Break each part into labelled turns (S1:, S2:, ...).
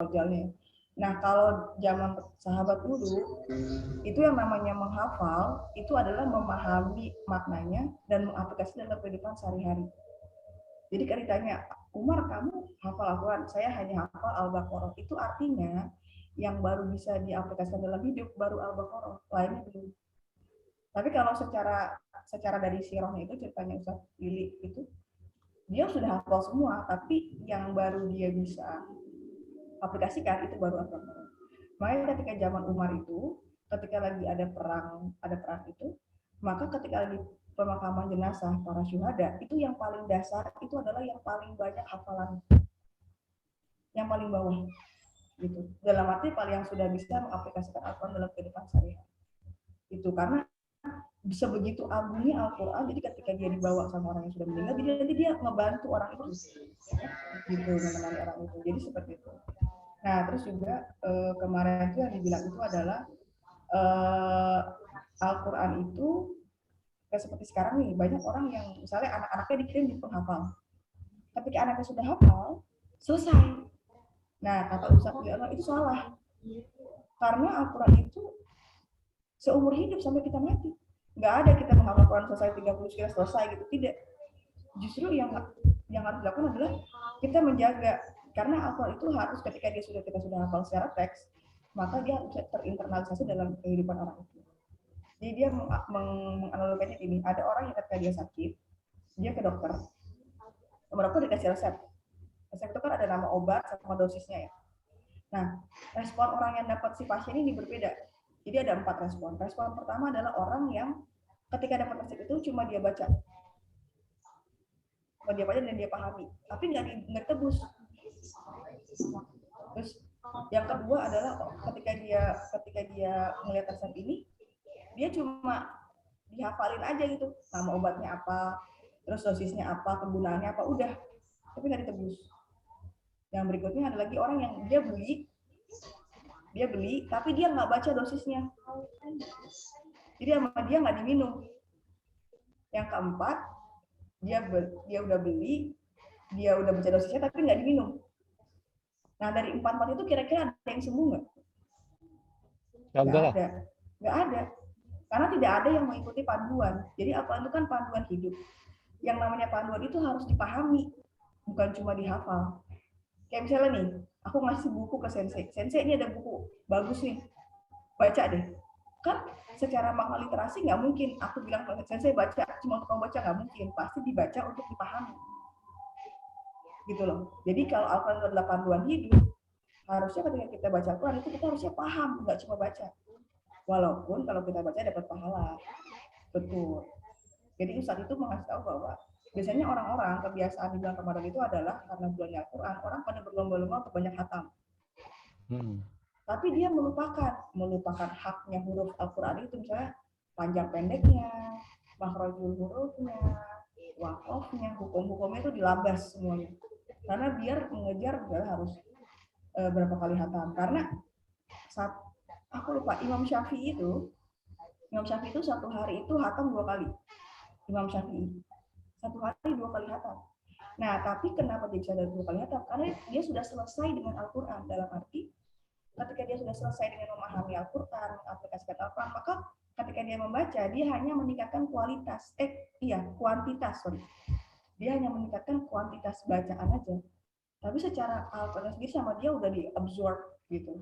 S1: jalnya. Nah, kalau zaman sahabat dulu, itu yang namanya menghafal, itu adalah memahami maknanya dan mengaplikasikan dalam kehidupan sehari-hari. Jadi kalau ditanya, Umar kamu hafal Al-Quran, saya hanya hafal Al-Baqarah. Itu artinya yang baru bisa diaplikasikan dalam hidup baru Al-Baqarah, lainnya belum. Tapi kalau secara dari sirahnya itu ceritanya Ustaz Lili itu, dia sudah hafal semua, tapi yang baru dia bisa aplikasikan itu baru Al-Baqarah. Makanya ketika zaman Umar itu, ketika lagi ada perang itu, maka ketika lagi pemakaman jenazah para syuhada, itu yang paling dasar itu adalah yang paling banyak hafalan, yang paling bawah gitu. Dalam arti paling yang sudah bisa mengaplikasikan Al-Quran dalam kehidupan sehari-hari. Itu karena sebegitu agungnya Al-Quran, jadi ketika dia dibawa sama orang yang sudah meninggal, jadi dia ngebantu orang itu, gitu, menemani orang itu. Jadi seperti itu. Nah, terus juga kemarin itu yang dibilang itu adalah Al-Quran itu seperti sekarang nih, banyak orang yang misalnya anak-anaknya dikirim di penghafal. Ketika anaknya sudah hafal, selesai. Nah, kata Ustaz Wiyono itu salah. Karena Al-Quran itu seumur hidup sampai kita mati. Nggak ada kita menghafal Quran selesai 30 kira selesai gitu, tidak. Justru yang harus dilakukan adalah kita menjaga, karena Al-Quran itu harus ketika kita sudah hafal secara teks, maka dia bisa terinternalisasi dalam kehidupan orang itu. Jadi dia menganalogikannya ini, ada orang yang ketika dia sakit, dia ke dokter, dokter dikasih resep. Resep itu kan ada nama obat sama dosisnya ya. Nah, respon orang yang dapat si pasien ini berbeda. Jadi ada 4 respon. Respon pertama adalah orang yang ketika dapat resep itu cuma dia baca. Cuma dia baca dan dia pahami. Tapi nggak tebus. Terus yang kedua adalah ketika dia melihat resep ini, dia cuma dihafalin aja gitu. Nama obatnya apa, terus dosisnya apa, penggunaannya apa, udah. Tapi nggak ditebus. Yang berikutnya ada lagi orang yang dia beli tapi dia nggak baca dosisnya, jadi sama dia nggak diminum. Yang keempat, dia udah beli, dia udah baca dosisnya tapi nggak diminum. Nah, dari 4 itu kira-kira ada yang sembuh nggak? Nggak ada, karena tidak ada yang mengikuti panduan. Jadi apa itu kan panduan hidup. Yang namanya panduan itu harus dipahami, bukan cuma dihafal. Kayak misalnya nih, aku ngasih buku ke sensei ini ada buku bagus nih, baca deh. Kan secara makna literasi nggak mungkin aku bilang sensei baca, cuma untuk kamu baca, nggak mungkin. Pasti dibaca untuk dipahami, gitu loh. Jadi kalau Al-Quran adalah panduan hidup, harusnya ketika kita baca Al-Quran itu kita harusnya paham, nggak cuma baca. Walaupun kalau kita baca dapat pahala, betul. Jadi Ustadz itu mengasih tahu bahwa biasanya orang-orang kebiasaan di bulan Ramadan itu adalah karena bulannya Al-Quran, orang pada berlomba-lomba untuk banyak khatam. Tapi dia melupakan haknya huruf Al-Quran itu, misalnya panjang pendeknya, makhrajul hurufnya, wakofnya, hukum-hukumnya itu dilabas semuanya. Karena biar mengejar harus berapa kali khatam. Karena aku lupa, Imam Syafi'i itu satu hari itu khatam 2 kali. Imam Syafi'i satu hari 2 kali khatam. Nah, tapi kenapa dia bisa ada 2 kali khatam? Karena dia sudah selesai dengan Al-Quran. Dalam arti ketika dia sudah selesai dengan memahami Al-Quran, mengaplikasikan Al-Quran, maka ketika dia membaca, dia hanya meningkatkan kuantitas. Dia hanya meningkatkan kuantitas bacaan aja. Tapi secara Al-Quran sendiri sama dia udah diabsorb gitu.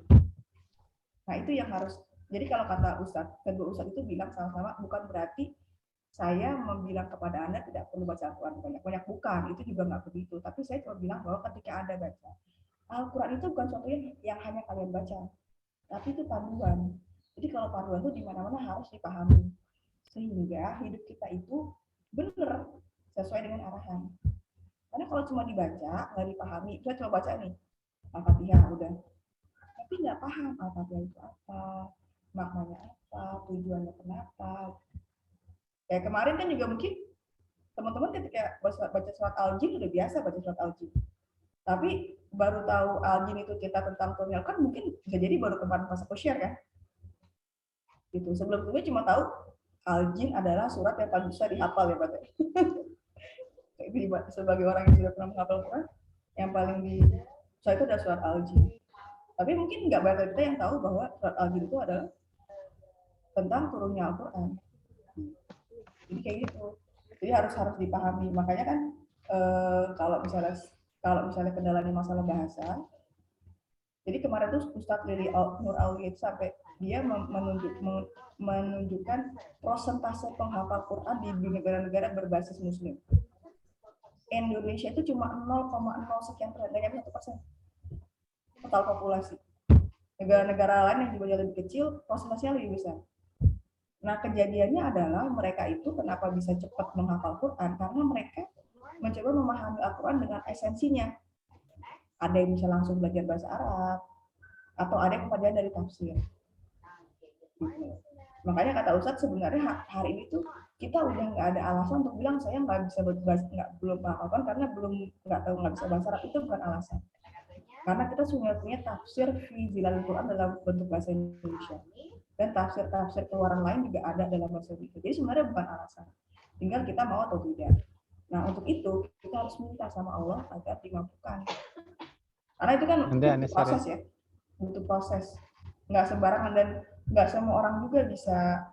S1: Nah, itu yang harus. Jadi kalau kata kedua Ustadz itu bilang sama-sama, bukan berarti saya bilang kepada Anda tidak perlu baca Al-Quran banyak-banyak, bukan, itu juga nggak begitu. Tapi saya cuma bilang bahwa ketika Anda baca Al-Quran itu bukan sesuatu yang hanya kalian baca, tapi itu panduan. Jadi kalau panduan itu di mana-mana harus dipahami, sehingga hidup kita itu benar sesuai dengan arahan. Karena kalau cuma dibaca nggak dipahami, saya coba baca nih Al-Fatihah udah, tapi nggak paham Al-Fatihah itu apa, maknanya apa, tujuannya kenapa. Kayak kemarin kan juga mungkin teman-teman ketika baca surat Al-Jin udah biasa baca surat Al-Jin. Tapi baru tahu Al-Jin itu cerita tentang Tuhan, kan mungkin bisa jadi baru kemarin pas aku share kan. Gitu. Sebelum itu cuma tahu Al-Jin adalah surat yang paling bisa dihafal ya, Pak. Sebagai orang yang sudah pernah menghafal Quran, yang paling di saya itu adalah surat Al-Jin. Tapi mungkin nggak banyak kita yang tahu bahwa surat Al-Jin itu adalah tentang turunnya Al-Quran. Jadi kayak gitu. Jadi harus dipahami. Makanya kan kalau misalnya kendalanya masalah bahasa, jadi kemarin tuh Ustadz Lili Nur Aulia itu sampai dia menunjukkan prosentase penghafal Quran di negara-negara berbasis Muslim. Indonesia itu cuma 0,0 sekian persen, nggak nyampe 1% total populasi. Negara-negara lain yang juga lebih kecil, prosentasenya lebih besar. Nah, kejadiannya adalah mereka itu kenapa bisa cepat menghafal Quran? Karena mereka mencoba memahami Al-Quran dengan esensinya. Ada yang bisa langsung belajar bahasa Arab, atau ada yang pelajari dari tafsir. Gitu. Makanya kata Ustadz sebenarnya hari ini tuh kita udah nggak ada alasan untuk bilang saya nggak bisa berbahasa, belum menghafalkan karena nggak bisa bahasa Arab, itu bukan alasan. Karena kita sudah punya tafsir fi zilalil Quran dalam bentuk bahasa Indonesia. Dan tafsir keluaran lain juga ada dalam bahasa Indonesia. Jadi sebenarnya bukan alasan. Tinggal kita mau atau tidak. Nah, untuk itu kita harus minta sama Allah agar dimampukan. Karena itu kan butuh proses ya. Butuh proses. Nggak sembarangan dan nggak semua orang juga bisa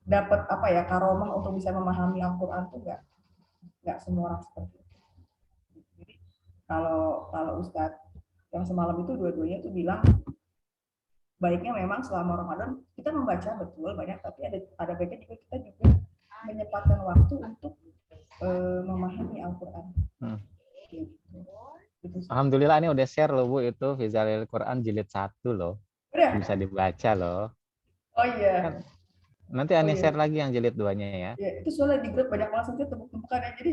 S1: dapat karomah untuk bisa memahami Al-Quran tuh nggak semua orang seperti itu. Jadi kalau Ustadz yang semalam itu dua-duanya tuh bilang baiknya memang selama Ramadan kita membaca betul banyak, tapi ada baiknya juga kita juga menyempatkan waktu untuk memahami Al-Quran. Gitu.
S2: Alhamdulillah ini udah share loh Bu, itu fi zilalil Quran jilid 1 loh. Udah? Bisa dibaca loh.
S1: Oh iya.
S2: Kan, nanti Ani share lagi yang jilid 2-nya ya.
S1: Iya, itu soalnya di grup banyak banget nanti tepuk-tepukan aja jadi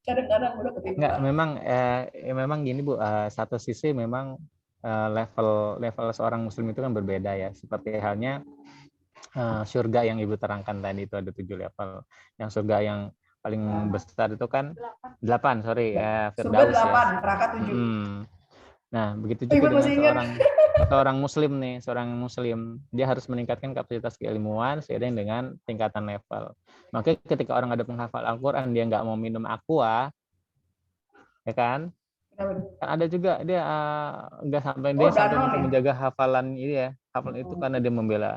S1: kadang-kadang udah ketiduran.
S2: Enggak, memang gini Bu, satu sisi memang level seorang muslim itu kan berbeda ya. Seperti halnya surga yang Ibu terangkan tadi itu ada 7 level. Yang surga yang paling besar itu kan 8, Firdaus ya.
S1: Surga 8, neraka 7.
S2: Nah, begitu juga dengan seorang muslim nih, seorang muslim, dia harus meningkatkan kapasitas keilmuan seiring dengan tingkatan level. Makanya ketika orang ada penghafal Al-Quran, dia nggak mau minum aqua, ya kan? Kan ada juga dia nggak sampai dia sampai untuk menjaga hafalan ini ya, hafalan itu karena dia membela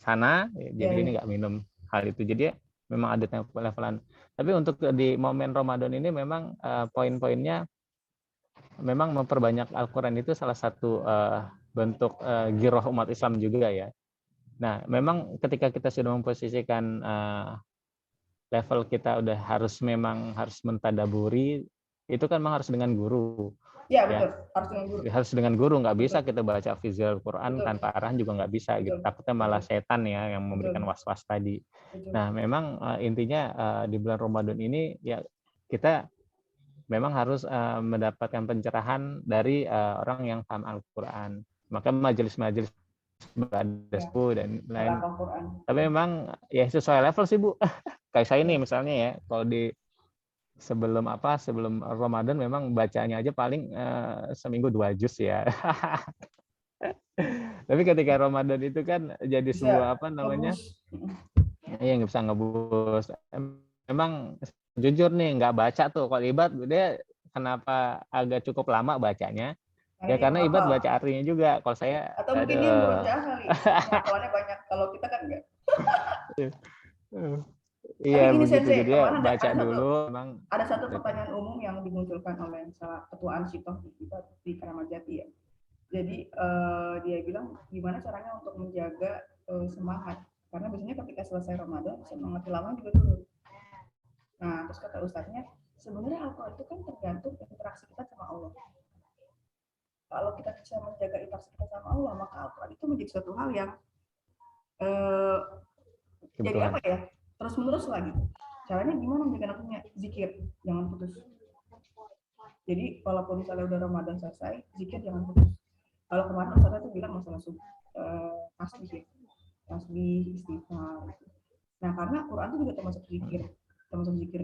S2: sana, jadi ini nggak minum hal itu. Jadi memang ada levelan. Tapi untuk di momen Ramadan ini memang poin-poinnya memang memperbanyak Al-Quran itu salah satu bentuk giroh umat Islam juga ya. Nah, memang ketika kita sudah memposisikan level kita udah harus mentadaburi, itu kan memang harus dengan guru.
S1: Ya, betul. Harus dengan guru.
S2: Harus dengan guru, nggak bisa kita baca fi zilalil Quran tanpa arahan juga nggak bisa. Gitu. Takutnya malah setan ya yang memberikan was-was tadi. Nah, memang intinya di bulan Ramadan ini ya kita memang harus mendapatkan pencerahan dari orang yang paham Al-Quran. Maka majelis-majelis Badasku dan lain. Tapi memang ya sesuai level sih Bu. Kayak saya ini misalnya ya, kalau di sebelum Ramadan memang bacanya aja paling seminggu 2 juz ya. Tapi ketika Ramadan itu kan jadi sebuah nggak bisa ngebus. Memang jujur nih nggak baca tuh kalau Ibad dia kenapa agak cukup lama bacanya ya karena Ibad baca artinya juga kalau saya
S1: atau mungkin dia berusaha kali pengetahuannya banyak kalau kita kan enggak.
S2: Iya begitu jadi ya baca dulu.
S1: Ada satu pertanyaan umum yang dimunculkan oleh ketua Ansitoh di Keramat-Jati ya. Jadi dia bilang gimana caranya untuk menjaga semangat karena biasanya ketika selesai Ramadan semangat tilawah juga turun. Nah, terus kata ustadznya, sebenarnya Al-Quran itu kan tergantung interaksi kita sama Allah. Kalau kita bisa menjaga interaksi kita sama Allah, maka Al-Quran itu menjadi suatu hal yang jadi terus-menerus lagi. Caranya gimana menjaga nafsunya? Zikir, jangan putus. Jadi, walaupun misalnya udah Ramadan selesai, zikir jangan putus. Kalau kemarin ustadznya tuh bilang masalah tasbih, istighfar. Nah, karena Quran itu juga termasuk zikir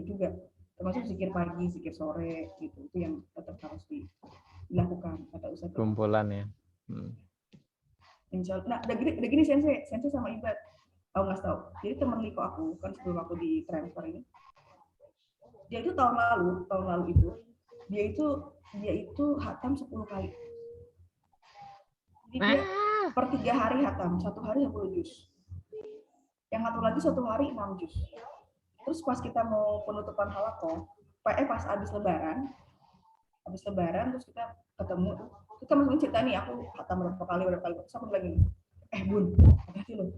S1: juga, termasuk zikir pagi, zikir sore, gitu. Itu yang tetap harus dilakukan kata Ustaz.
S2: Kumpulan ya.
S1: Insya Allah. Nah, udah gini sensei sama Ibad. Tahu nggak tahu? Jadi teman Liko aku kan sebelum aku di transfer ini, dia itu tahun lalu itu dia itu hatam 10 kali. Jadi dia per 3 hari hatam, 1 hari 10 juz. Yang satu lagi 1 hari 6 juz. Terus pas kita mau penutupan halakoh, pas habis lebaran terus kita ketemu, kita masih cerita nih, aku hatam berapa kali, terus aku bilang gini, Bun, hati-hati loh,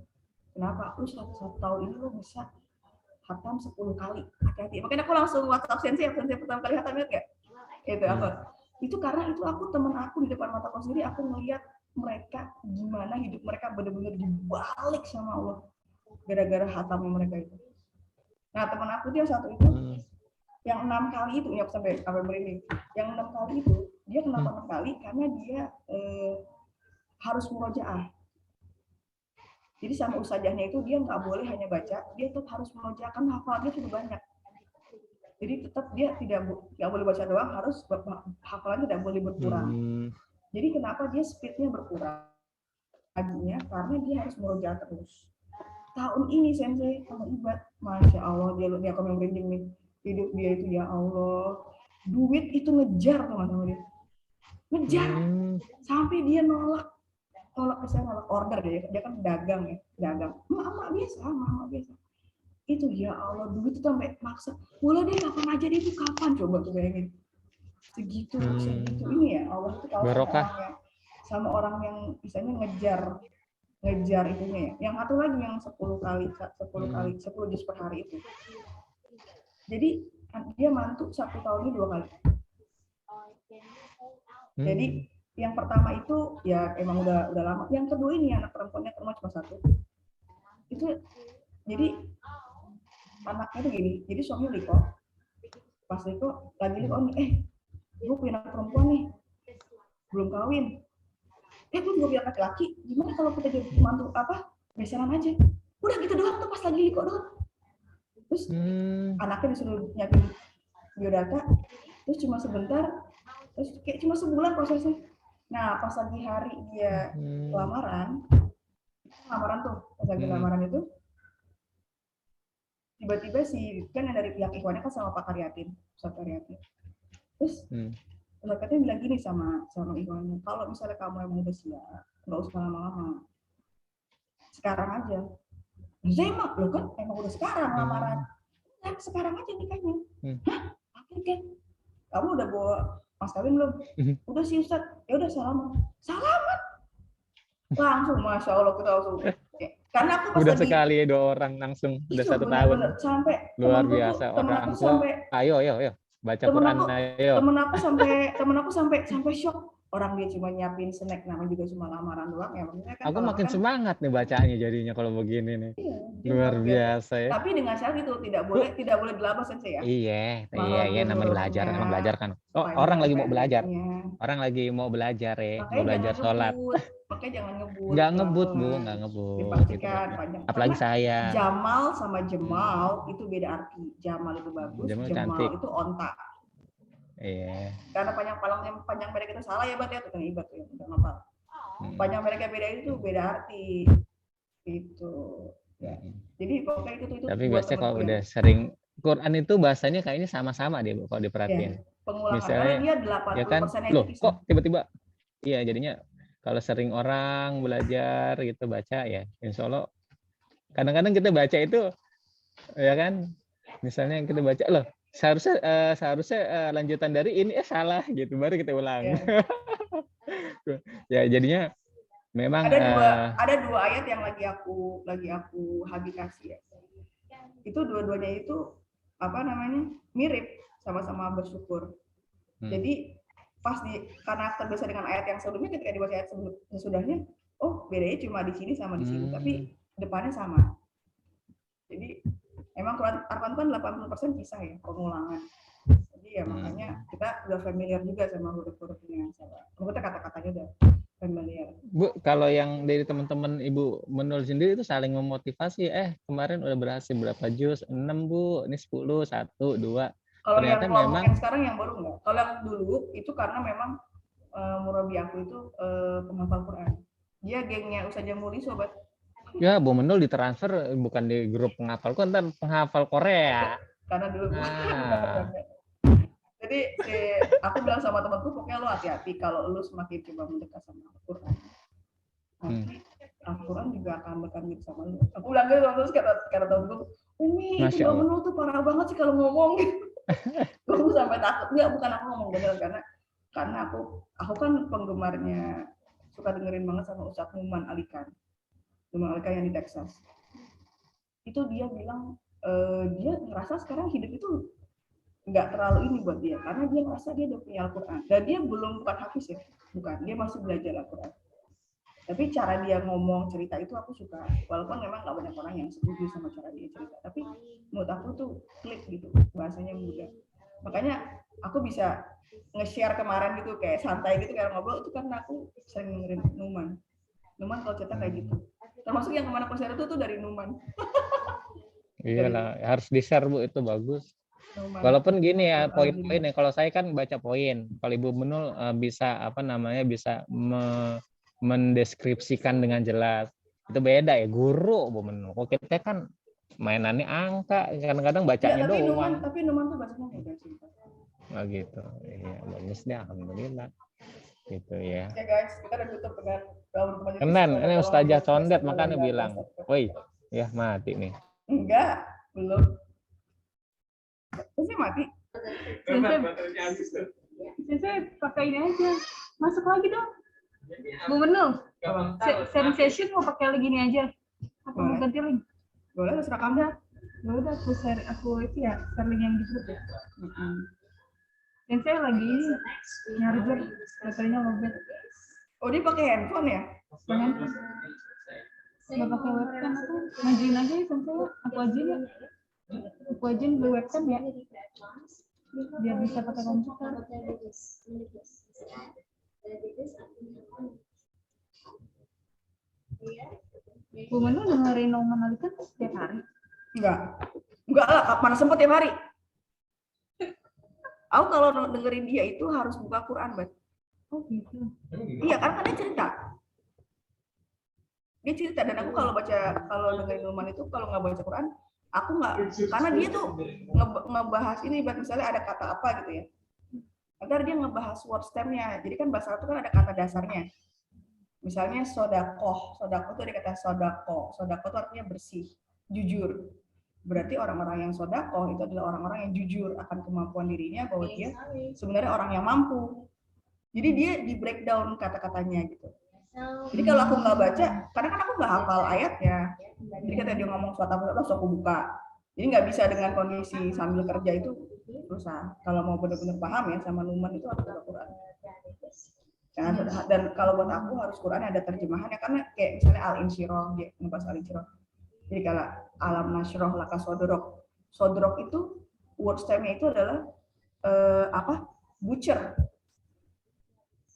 S1: kenapa lu satu tahun ini lo bisa hatam 10 kali, hati-hati. Makanya aku langsung WhatsApp Sensei pertama kali hatam ya, gitu. Itu karena itu aku, temen aku di depan mataku sendiri, aku melihat mereka gimana hidup mereka benar-benar dibalik sama Allah gara-gara hatamnya mereka itu. Nah, teman aku dia satu itu yang 6 kali itu, ya sampai merinding. Yang 6 kali itu dia kenapa 6 kali? Karena dia harus murojaah. Jadi sama ustazahnya itu dia nggak boleh hanya baca, dia tetap harus murojaah, kan hafalnya sudah banyak. Jadi tetap dia tidak boleh baca doang, harus hafalannya tidak boleh berkurang. Jadi kenapa dia speednya berkurang? Laginya karena dia harus murojaah terus. Tahun ini Sensei sama Ibad, Masya Allah, dia komen merinding nih. Hidup dia itu, ya Allah, duit itu ngejar teman-teman dia. Ngejar. Sampai dia nolak order dia kan dagang. Mama biasa. Itu ya Allah, duit itu sampai maksa. Boleh deh kapan aja deh, itu kapan coba tuh bayangin. Segitu ini ya, Allah itu kalau sama orang yang misalnya ngejar itunya ya. Yang satu lagi yang 10 juz per hari itu. Jadi dia mantu 1 tahun ini 2 kali. Jadi yang pertama itu ya emang udah lama. Yang kedua ini anak perempuannya cuma 1. Itu jadi anaknya tuh gini. Jadi suami Liko. Pas Liko lagi Liko nih, gue punya anak perempuan nih. Belum kawin. Gue juga punya laki-laki. Gimana kalau kita jadi mantu besaran aja? Udah gitu doang tuh pas lagi Liko doang. Terus anaknya disuruh nyiapin biodata, terus cuma sebentar, terus kayak cuma sebulan prosesnya. Nah pas lagi hari dia lamaran tuh, pas lagi lamaran itu tiba-tiba kan yang dari pihak ikhwannya kan sama Pak Karyatin, Ustaz Karyatin. Terus Ustaznya bilang gini sama ikhwannya, kalau misalnya kamu emang udah siap, nggak usah lama-lama, sekarang aja. Saya mah lo kan emang udah sekarang lamaran. Nah, sekarang aja nikahnya. Oke. Kamu udah bawa mas kawin belum? Udah sih Ustaz. Ya udah salaman. Langsung Masya Allah kita langsung. Karena aku pas
S2: udah
S1: lagi,
S2: sekali 2 orang langsung udah 1 tahun.
S1: Sampai
S2: luar biasa orang tua. Ayo. Baca Quran ayo.
S1: Temen aku sampai shock. Orang dia cuma nyiapin snack, namanya juga cuma lamaran doang ya. Kan
S2: aku makin semangat nih bacanya jadinya kalau begini nih. Iya, luar biasa ya.
S1: Tapi dengan syarat itu tidak boleh dilabas Sensei ya.
S2: Iya, namanya belajar, emang belajar kan. Orang lagi mau belajar. Orang lagi mau belajar ya, mau belajar sholat.
S1: Makanya jangan ngebut.
S2: Nggak ngebut.
S1: Dipastikan
S2: gitu.
S1: panjang.
S2: Apalagi saya.
S1: Jamal sama Jemal itu beda arti. Jamal itu bagus, Jemal itu onta.
S2: Iya.
S1: Karena panjang mereka itu salah ya, Bat ya, tukang ibat ya, udah ngapal. Panjang mereka beda itu beda arti. Itu. Ya. Jadi pokoknya itu.
S2: Tapi biasanya kalau udah sering Quran itu bahasanya kayaknya sama-sama dia kalau diperhatiin.
S1: Ya, pengulangan.
S2: Misalnya dia 80%
S1: ya kan?
S2: Loh, kok tiba-tiba? Iya, jadinya kalau sering orang belajar gitu baca ya, insya Allah. Kadang-kadang kita baca itu ya kan, misalnya kita baca loh. Seharusnya lanjutan dari ini salah gitu, baru kita ulang. Ya jadinya memang
S1: ada 2 ayat yang lagi aku habikasi ya. Itu dua-duanya itu mirip, sama-sama bersyukur. Jadi karena terbiasa dengan ayat yang sebelumnya, ketika dibaca ayat sesudahnya, oh bedanya cuma di sini sama di sini, tapi depannya sama. Jadi emang Al-Quran kan 80% kisah ya, pengulangan. Jadi ya makanya kita udah familiar juga sama huruf-hurufnya. Kita kata-katanya udah familiar.
S2: Bu, kalau yang dari teman-teman Ibu menulis sendiri itu saling memotivasi. Kemarin udah berhasil berapa juz? 6 Bu, ini 10, 1, 2.
S1: Kalau yang kelompok yang sekarang yang baru enggak. Kalau yang dulu itu karena memang murabi aku itu penghafal Quran. Dia gengnya Ustazah Muli sobat.
S2: Ya, Bu Menul ditransfer bukan di grup penghafal Quran, dan penghafal Korea.
S1: Karena dulu. Jadi aku bilang sama temanku, pokoknya lo hati-hati kalau lo semakin coba mendekat sama Al-Quran. nanti Al-Quran juga akan bertanding sama lu. Aku bilang gitu, terus kata temen gue, Umi itu Mbak Menul tuh parah banget sih kalau ngomong. Gue sampai takut. Enggak, bukan aku ngomong bener, karena aku kan penggemarnya, suka dengerin banget sama Ustadz Numan Alikan yang di Texas. Itu dia bilang dia ngerasa sekarang hidup itu nggak terlalu ini buat dia, karena dia ngerasa dia udah punya Al-Quran dan dia bukan hafiz ya, bukan, dia masih belajar Al-Quran. Tapi cara dia ngomong cerita itu aku suka, walaupun memang nggak banyak orang yang setuju sama cara dia cerita, tapi menurut aku tuh klik gitu, bahasanya mudah. Makanya aku bisa nge-share kemarin gitu kayak santai gitu kayak ngobrol itu karena aku sering dengerin Numan kalau cerita kayak gitu. Termasuk yang kemana aku share itu tuh dari Numan.
S2: Iyalah, harus di-share Bu, itu bagus.
S1: Numan.
S2: Walaupun gini ya, poin-poinnya kalau saya kan baca poin. Kalau Ibu Menul bisa bisa mendeskripsikan dengan jelas. Itu beda ya, guru Bu Menul. Kok kita kan mainannya angka, kadang-kadang bacanya doang.
S1: Tapi Numan tuh bahasanya mudah sih.
S2: Oh gitu. Iya, bagus deh, alhamdulillah. Gitu ya.
S1: Ya guys, kita udah tutup dengan daun majelis.
S2: Kenen, ini Ustazah Condet makanya bilang, "Woi, ya mati nih."
S1: Enggak, belum. Terus mati. Sensei pakai ini aja. Masuk lagi dong. Bu Menul. Sharing session mau pakai lagi ini aja. Apa mau ganti link? Boleh, terserah kamu. Ya udah aku itu ya, share link yang di grup ya. Sensei lagi nyarger, baterainya lowbat. Oh, dia pakai handphone ya? Pakai handphone. Nggak pakai webcam aku. Majuin aja ya Sensei, aku aja ya. Aku aja beli webcam ya. Biar bisa pakai komputer. Bu Menul dengerin Numan Alikan setiap hari? Enggak lah, mana sempet tiap hari. Aku kalau dengerin dia itu harus buka Quran, Bat. Oh gitu. Iya, karena dia cerita. Dia cerita, dan aku kalau dengerin Numan itu kalau nggak baca Quran, aku nggak, karena dia tuh ngebahas ini, Bat, misalnya ada kata apa gitu ya. Agar dia ngebahas word stem-nya. Jadi kan bahasa Arab itu kan ada kata dasarnya. Misalnya sodakoh itu ada kata sodakoh itu artinya bersih, jujur. Berarti orang-orang yang sodakoh itu adalah orang-orang yang jujur akan kemampuan dirinya, bahwa dia sebenarnya orang yang mampu. Jadi dia di breakdown kata-katanya gitu. Jadi kalau aku nggak baca, karena kan aku nggak hafal ayatnya, jadi kata dia ngomong suatu apa langsung aku buka. Jadi nggak bisa dengan kondisi sambil kerja itu susah. Kalau mau benar-benar paham ya sama Numan itu harus baca Quran. Dan kalau buat aku harus Quran ada terjemahannya, karena kayak misalnya Al-Insyirah, dia ngebahas Al-Insyirah. Jadi kalau alam nasroh laka sodrok itu word stem-nya itu adalah butcher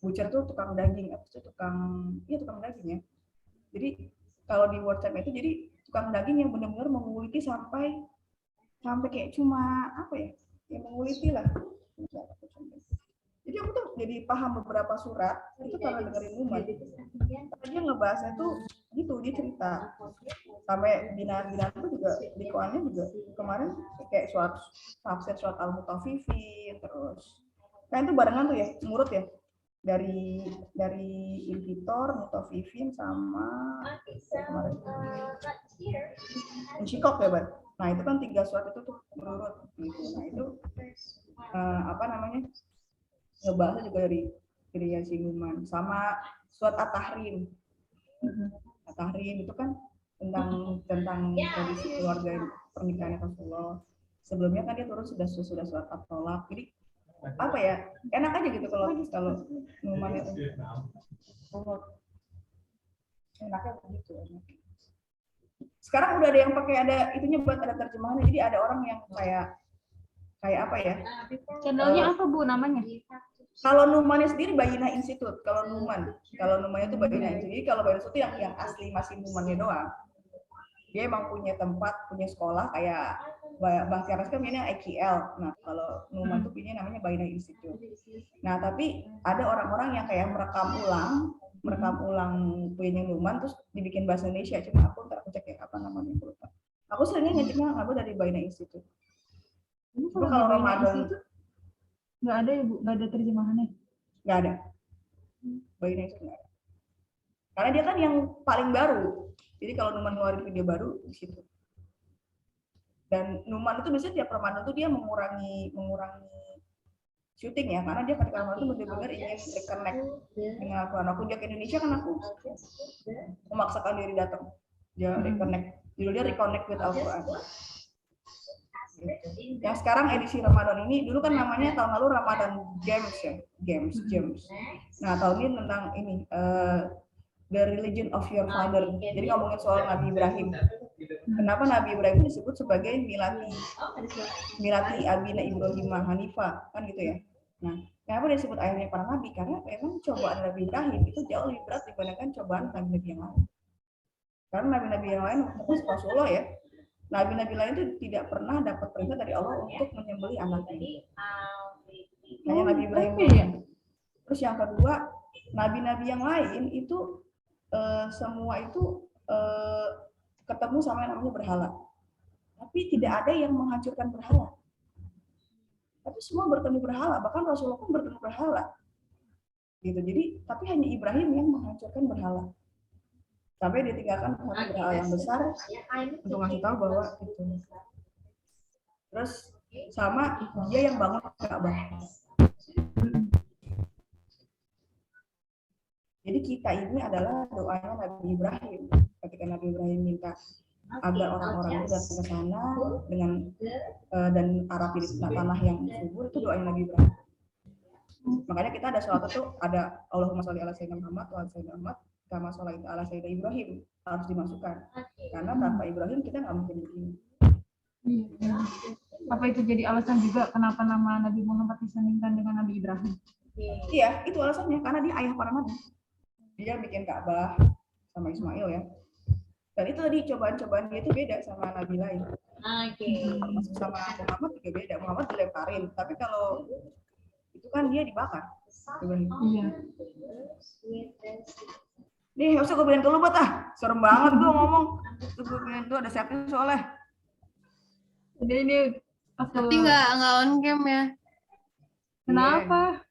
S1: tuh tukang daging, tukang daging ya. Jadi kalau di word stem itu jadi tukang daging yang benar-benar menguliti sampai kayak cuma apa ya, yang menguliti lah. Jadi aku tuh jadi paham beberapa surat itu karena dengerin Numan. Dia ngebahasnya tuh gitu, dia cerita sampai binaan-binaan itu juga di Qurannya juga kemarin kayak tafsir surat Al-Mutaffifin, terus kan itu barengan tuh ya, ngurut ya, dari Invitor, Mutaffifin sama kemarin Insyikok ya, Bang. Nah itu kan 3 surat itu tuh ngurut gitu. Nah itu ngebahasnya juga dari si Numan, sama surat At-Tahrim. At-Tahrim itu kan tentang tradisi keluarga pernikahan Rasulullah. Sebelumnya kan dia turun sudah surat At-Tolak. Jadi apa ya, enak aja gitu kalau Numan itu. Enaknya begitu. Sekarang udah ada yang pakai ada itunya buat ada terjemahannya. Jadi ada orang yang kayak apa ya?
S3: Channelnya apa Bu namanya?
S1: Kalau Numannya sendiri Bayina Institute. Kalau Numannya itu Bayina Institute. Jadi kalau Bayina Institute yang asli masih Numannya doang. Dia emang punya tempat, punya sekolah kayak Bang Tiaras kan punya IKL. Nah, kalau Numan tuh punya namanya Bayina Institute. Nah, tapi ada orang-orang yang kayak merekam ulang punya Numan terus dibikin bahasa Indonesia. Cuma aku cek ya apa namanya, aku lupa. Aku seringnya ngeceknya aku dari Bayina Institute.
S3: Itu kalau Ramadan nggak ada ya Bu, nggak ada terjemahannya?
S1: Nggak ada. Bayina itu nggak ada. Karena dia kan yang paling baru. Jadi kalau Numan ngeluarin video baru di situ. Dan Numan itu biasanya tiap Ramadan tuh dia mengurangi syuting ya, karena dia ketika Ramadan itu benar-benar ingin reconnect dengan Al-Quran. Aku ke Indonesia kan aku memaksakan diri datang. Dia reconnect. Judulnya Reconnect with Al-Quran. Yang sekarang edisi Ramadan ini, dulu kan namanya tahun lalu Ramadan Games ya, Games. Nah tahun ini tentang ini The Religion of Your Father. Jadi ngomongin soal Nabi Ibrahim. Kenapa Nabi Ibrahim disebut sebagai milati abina Ibrahim Hanifah kan gitu ya. Nah, kenapa disebut ayahnya para nabi? Karena memang cobaan Nabi Ibrahim itu jauh lebih berat dibandingkan cobaan nabi-nabi yang lain. Karena nabi-nabi yang lain, termasuk Rasulullah ya, nabi-nabi lain itu tidak pernah dapat perintah dari Allah untuk menyembelih anaknya. Hanya Nabi Ibrahim. Terus yang kedua, nabi-nabi yang lain itu semua itu ketemu sama yang namanya berhala. Tapi tidak ada yang menghancurkan berhala. Tapi semua bertemu berhala, bahkan Rasulullah pun bertemu berhala. Gitu. Jadi, tapi hanya Ibrahim yang menghancurkan berhala. Sampai ditinggalkan satu berhala yang besar untuk ngasih tahu bahwa itu. Terus sama dia yang bangun Ka'bah. Jadi kita ini adalah doanya Nabi Ibrahim. Ketika Nabi Ibrahim minta agar orang-orang itu datang ke sana dengan dan Arab di tanah yang subur, itu doanya Nabi Ibrahim. Makanya kita ada sholat itu ada Allahumma sholli ala sayyidina Muhammad wa ala sayyidina Muhammad kama sholaita ala sayyidina Ibrahim, harus dimasukkan. Karena tanpa Ibrahim kita nggak mungkin begini.
S3: Apa itu jadi alasan juga kenapa nama Nabi Muhammad disandingkan dengan Nabi Ibrahim?
S1: Iya, itu alasannya karena dia ayah para nabi. Dia bikin Ka'bah sama Ismail ya. Dan itu tadi cobaan-cobaan dia itu beda sama nabi lain. Masuk sama Muhammad juga beda. Muhammad dilemparin, tapi kalau itu kan dia dibakar.
S3: Iya.
S1: Nih, usah gue bilang dulu buat serem banget gue ngomong. Gue bilang tuh ada setting soalnya.
S3: Jadi ini
S4: Tapi nggak on cam ya?
S3: Kenapa?